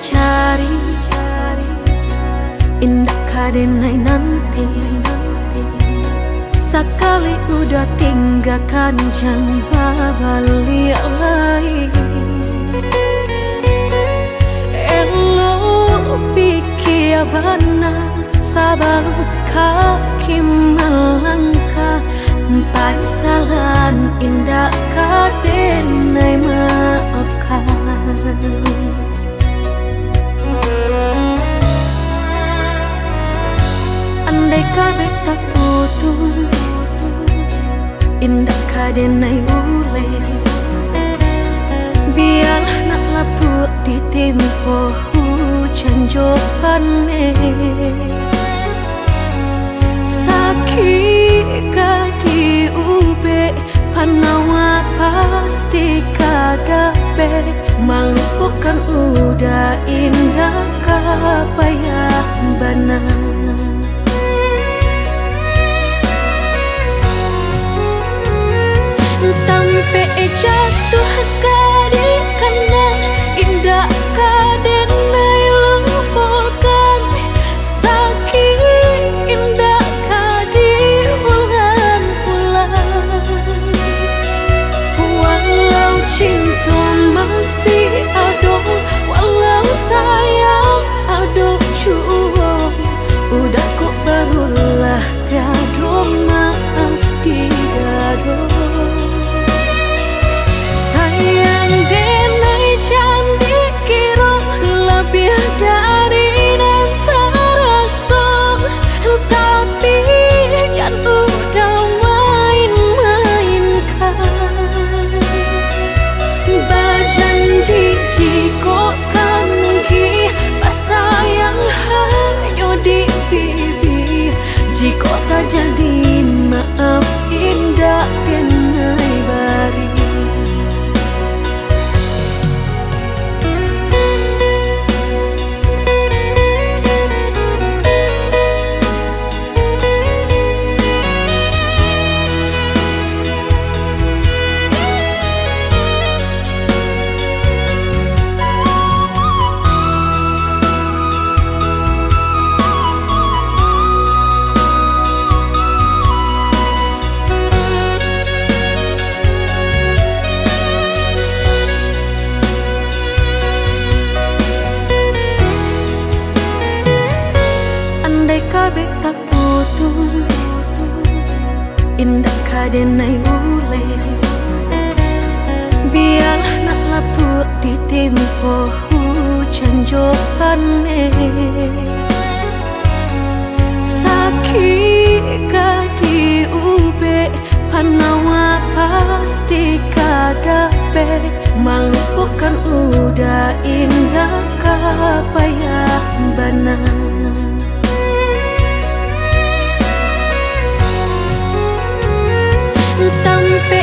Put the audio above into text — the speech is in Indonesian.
mencari indah kadenai nanti. Sekali udah tinggalkan jangan balik lagi. Elo pikir benar sabar kaki melangkah. Empat salan indah kadenai maafkan. Andai kabeh tak putus, indah kadenai ule. Biar nak lapuk di tempo hujan jopane. Sakit kadi ube panawa pasti kadape. Melupakan udah indah kapayah benar. Tampe jatuh kadi kena indah kadenai lupakan. Sakit indah kadi ulang-ulang. Walau cinta masih ada, walau sayang ada jua. Udah kok barulah tiada maaf tiada. Sayang denai jangan dikira lebih dari antara sok. Tapi jangan udah main-mainkan. Berjanji jika kamu sayang hanya di bibir. Jika tak jadi maaf indah denai bari. Kabeh tak putus, indah kadenai ule. Biar nak lapuk di tempo hujan jopane. Sakit kadi ube panawa pasti kadape. Melupakan udah indah kapayah benar. Tampe